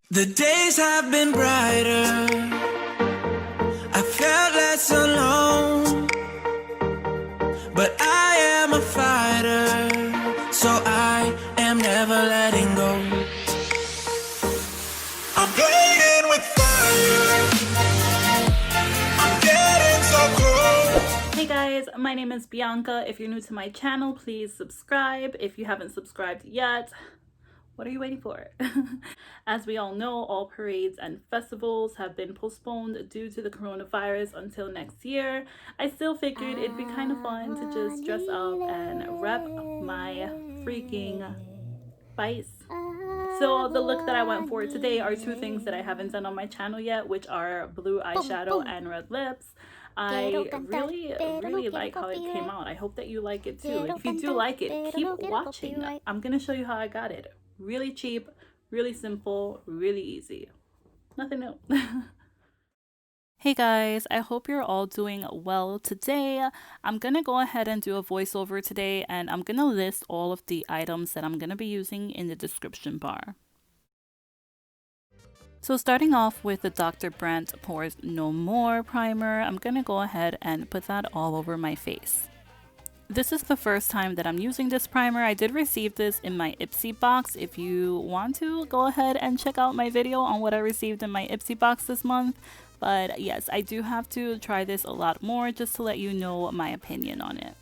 The days have been brighter. I felt less alone. But I am a fighter, so I am never letting go. I'm playing with fire. I'm getting so close. Hey guys, my name is Bianca. If you're new to my channel, please subscribe. If you haven't subscribed yet, what are you waiting for? As we all know, all parades and festivals have been postponed due to the coronavirus until next year. I still figured it'd be kind of fun to just dress up and rep my freaking spice. So the look that I went for today are two things that I haven't done on my channel yet, which are blue eyeshadow and red lips. I really like how it came out. I hope that you like it too. If you do like it, keep watching. I'm gonna show you how I got it. Really cheap, really simple, really easy. Nothing new. Hey guys, I hope you're all doing well today. I'm gonna go ahead and do a voiceover today, and I'm gonna list all of the items that I'm gonna be using in the description bar. So starting off with the Dr. Brandt Pores No More primer, I'm gonna go ahead and put that all over my face. This is the first time that I'm using this primer. I did receive this in my Ipsy box. If you want to, go ahead and check out my video on what I received in my Ipsy box this month. But yes, I do have to try this a lot more just to let you know my opinion on it.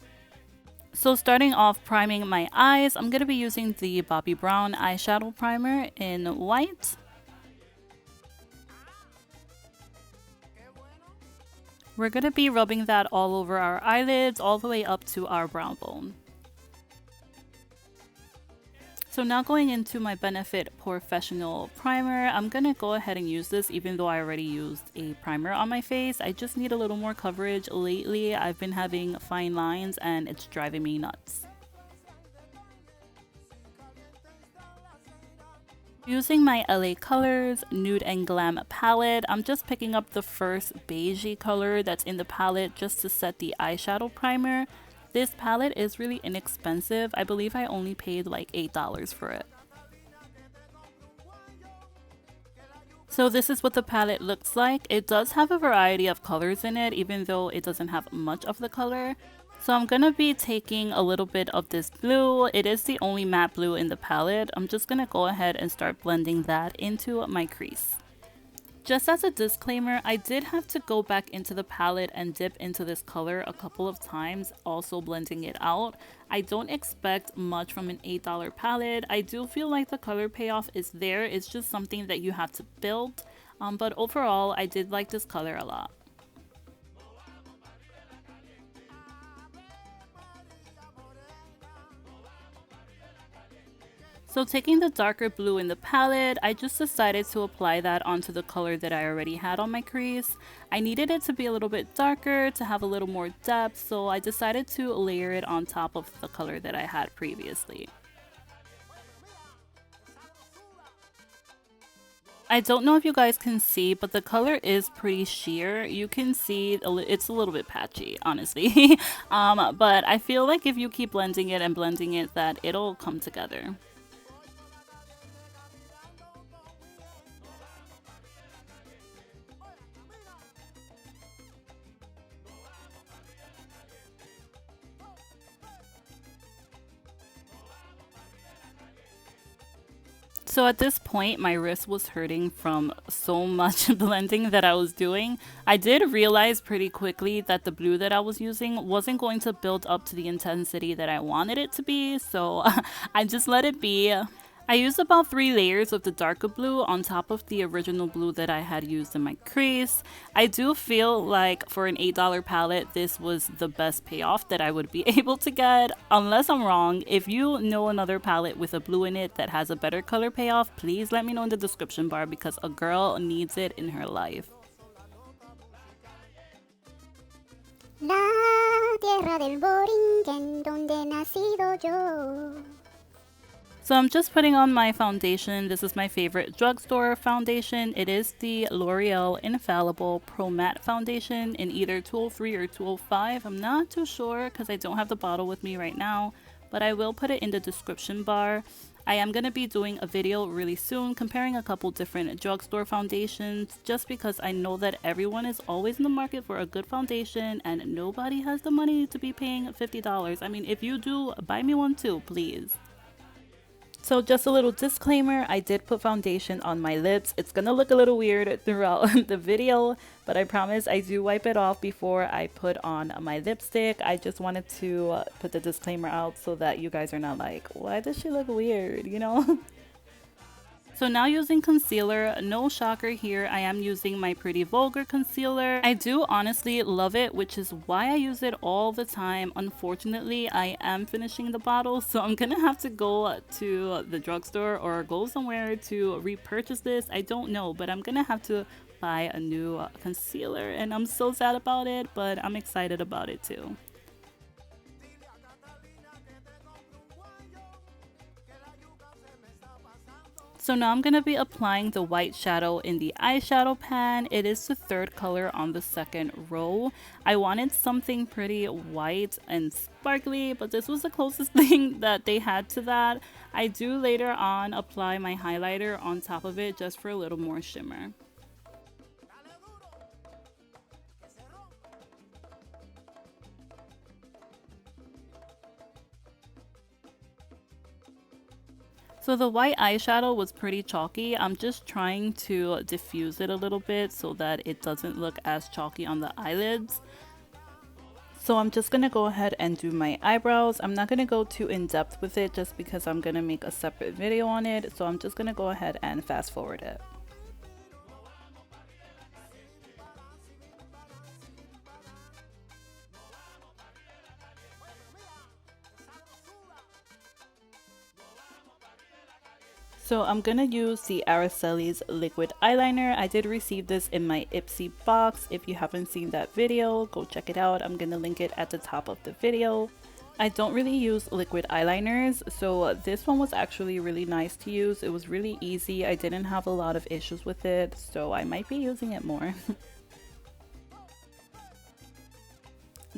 So starting off priming my eyes, I'm going to be using the Bobbi Brown eyeshadow primer in white. We're going to be rubbing that all over our eyelids, all the way up to our brow bone. So now going into my Benefit Professional Primer, I'm going to go ahead and use this even though I already used a primer on my face. I just need a little more coverage. Lately, I've been having fine lines and it's driving me nuts. Using my LA Colors Nude and Glam palette, I'm just picking up the first beigey color that's in the palette just to set the eyeshadow primer. This palette is really inexpensive. I believe I only paid like $8 for it. So this is what the palette looks like. It does have a variety of colors in it, even though it doesn't have much of the color. So I'm gonna be taking a little bit of this blue. It is the only matte blue in the palette. I'm just gonna go ahead and start blending that into my crease. Just as a disclaimer, I did have to go back into the palette and dip into this color a couple of times, also blending it out. I don't expect much from an $8 palette. I do feel like the color payoff is there. It's just something that you have to build. But overall, I did like this color a lot. So taking the darker blue in the palette, I just decided to apply that onto the color that I already had on my crease. I needed it to be a little bit darker, to have a little more depth, so I decided to layer it on top of the color that I had previously. I don't know if you guys can see, but the color is pretty sheer. You can see it's a little bit patchy, honestly. But I feel like if you keep blending it and blending it, that it'll come together. So at this point, my wrist was hurting from so much blending that I was doing. I did realize pretty quickly that the blue that I was using wasn't going to build up to the intensity that I wanted it to be, so I just let it be. I used about 3 layers of the darker blue on top of the original blue that I had used in my crease. I do feel like for an $8 palette, this was the best payoff that I would be able to get. Unless I'm wrong, if you know another palette with a blue in it that has a better color payoff, please let me know in the description bar because a girl needs it in her life. La tierra del Borinquen donde nacido yo. So I'm just putting on my foundation. This is my favorite drugstore foundation. It is the L'Oreal Infallible Pro Matte Foundation in either 203 or 205. I'm not too sure because I don't have the bottle with me right now, but I will put it in the description bar. I am going to be doing a video really soon comparing a couple different drugstore foundations, just because I know that everyone is always in the market for a good foundation and nobody has the money to be paying $50. I mean, if you do, buy me one too, please. So just a little disclaimer, I did put foundation on my lips. It's gonna look a little weird throughout the video, but I promise I do wipe it off before I put on my lipstick. I just wanted to put the disclaimer out so that you guys are not like, why does she look weird, you know? So now using concealer, no shocker here, I am using my Pretty Vulgar concealer. I do honestly love it, which is why I use it all the time. Unfortunately, I am finishing the bottle, so I'm gonna have to go to the drugstore or go somewhere to repurchase this. I don't know, but I'm gonna have to buy a new concealer, and I'm so sad about it, but I'm excited about it too. So now I'm going to be applying the white shadow in the eyeshadow pan. It is the third color on the second row. I wanted something pretty white and sparkly, but this was the closest thing that they had to that. I do later on apply my highlighter on top of it just for a little more shimmer. So the white eyeshadow was pretty chalky. I'm just trying to diffuse it a little bit so that it doesn't look as chalky on the eyelids. So I'm just going to go ahead and do my eyebrows. I'm not going to go too in depth with it just because I'm going to make a separate video on it. So I'm just going to go ahead and fast forward it. So I'm going to use the Araceli's liquid eyeliner. I did receive this in my Ipsy box. If you haven't seen that video, go check it out. I'm going to link it at the top of the video. I don't really use liquid eyeliners, so this one was actually really nice to use. It was really easy. I didn't have a lot of issues with it, so I might be using it more.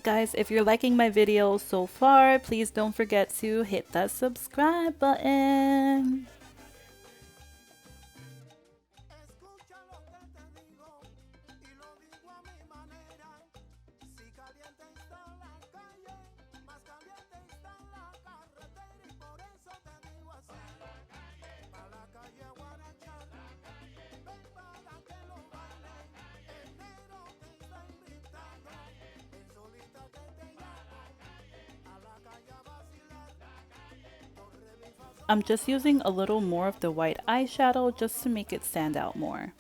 Guys, if you're liking my video so far, please don't forget to hit that subscribe button. I'm just using a little more of the white eyeshadow just to make it stand out more.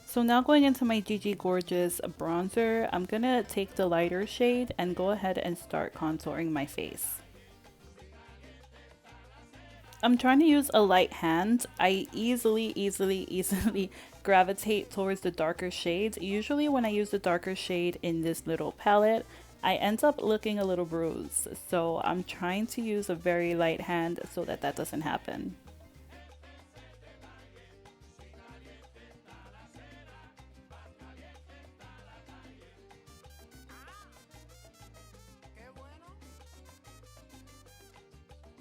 So now going into my Gigi Gorgeous bronzer, I'm gonna take the lighter shade and go ahead and start contouring my face. I'm trying to use a light hand. I easily gravitate towards the darker shades. Usually when I use the darker shade in this little palette, I end up looking a little bruised, so I'm trying to use a very light hand so that that doesn't happen.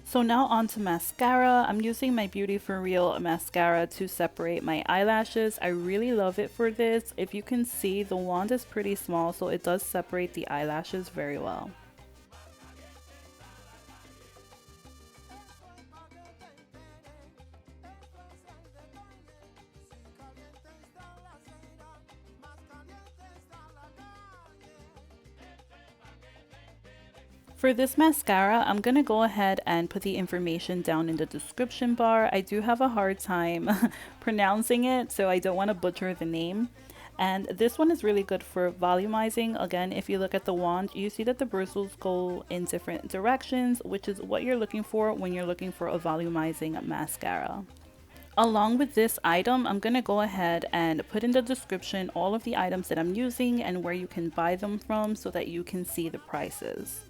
So now on to mascara. I'm using my Beauty For Real mascara to separate my eyelashes. I really love it for this. If you can see, the wand is pretty small, so it does separate the eyelashes very well. For this mascara, I'm gonna go ahead and put the information down in the description bar. I do have a hard time pronouncing it, so I don't want to butcher the name. And this one is really good for volumizing. Again, if you look at the wand, you see that the bristles go in different directions, which is what you're looking for when you're looking for a volumizing mascara. Along with this item, I'm gonna go ahead and put in the description all of the items that I'm using and where you can buy them from so that you can see the prices.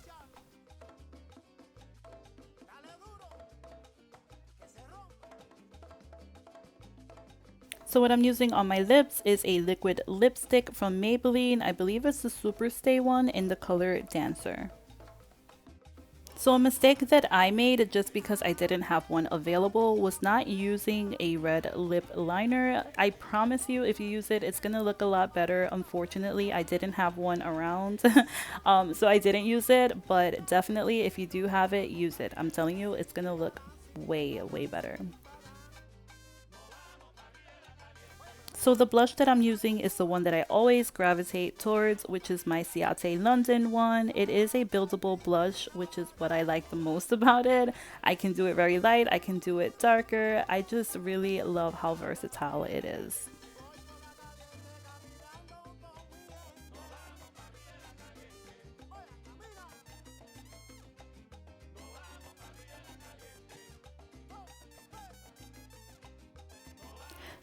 So what I'm using on my lips is a liquid lipstick from Maybelline. I believe it's the Super Stay one in the color Dancer. So a mistake that I made just because I didn't have one available was not using a red lip liner. I promise you if you use it, it's gonna look a lot better. Unfortunately, I didn't have one around, so I didn't use it, but definitely if you do have it, use it. I'm telling you, it's gonna look way, way better. So the blush that I'm using is the one that I always gravitate towards, which is my Ciate London one. It is a buildable blush, which is what I like the most about it. I can do it very light, I can do it darker. I just really love how versatile it is.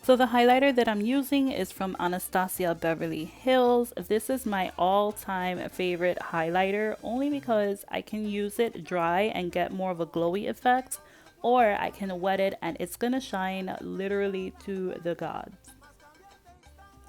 So the highlighter that I'm using is from Anastasia Beverly Hills. This is my all-time favorite highlighter only because I can use it dry and get more of a glowy effect, or I can wet it and it's gonna shine literally to the gods.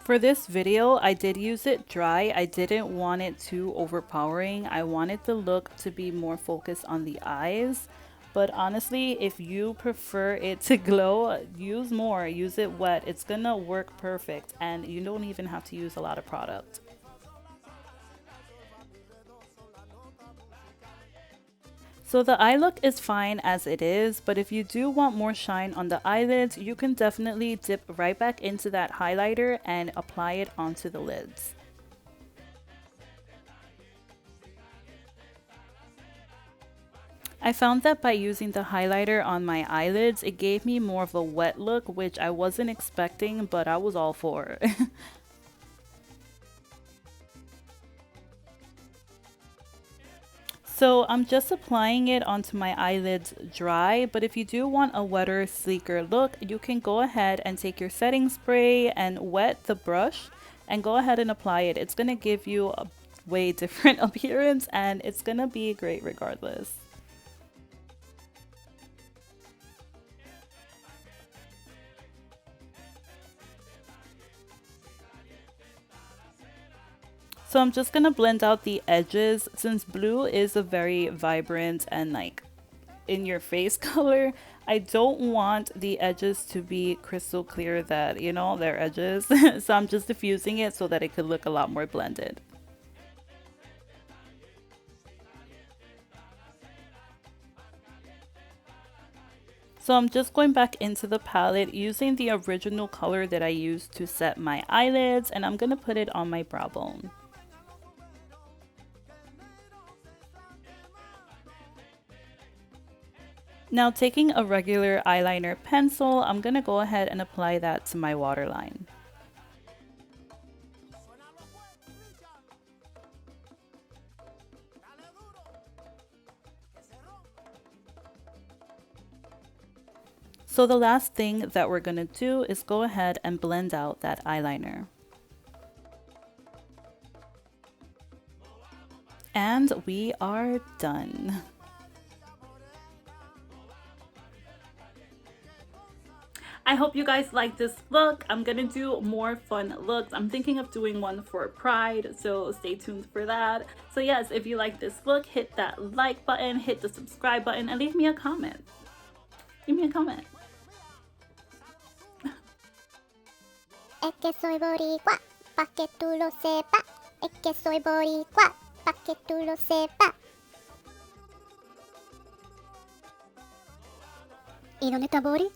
For this video, I did use it dry. I didn't want it too overpowering. I wanted the look to be more focused on the eyes. But honestly, if you prefer it to glow, use more, use it wet. It's gonna work perfect and you don't even have to use a lot of product. So the eye look is fine as it is, but if you do want more shine on the eyelids, you can definitely dip right back into that highlighter and apply it onto the lids. I found that by using the highlighter on my eyelids, it gave me more of a wet look, which I wasn't expecting, but I was all for. So I'm just applying it onto my eyelids dry, but if you do want a wetter, sleeker look, you can go ahead and take your setting spray and wet the brush and go ahead and apply it. It's going to give you a way different appearance and it's going to be great regardless. So I'm just gonna blend out the edges since blue is a very vibrant and like in your face color. I don't want the edges to be crystal clear that, you know, they're edges. So I'm just diffusing it so that it could look a lot more blended. So I'm just going back into the palette using the original color that I used to set my eyelids, and I'm gonna put it on my brow bone. Now taking a regular eyeliner pencil, I'm going to go ahead and apply that to my waterline. So the last thing that we're going to do is go ahead and blend out that eyeliner. And we are done. I hope you guys like this look. I'm gonna do more fun looks. I'm thinking of doing one for Pride, so stay tuned for that. So yes, if you like this look, hit that like button, hit the subscribe button, and leave me a comment. Leave me a comment. Es que soy boricua, pa' que tú lo sepas. Es que soy boricua, pa' que tú lo sepas. ¿Y dónde está Bori?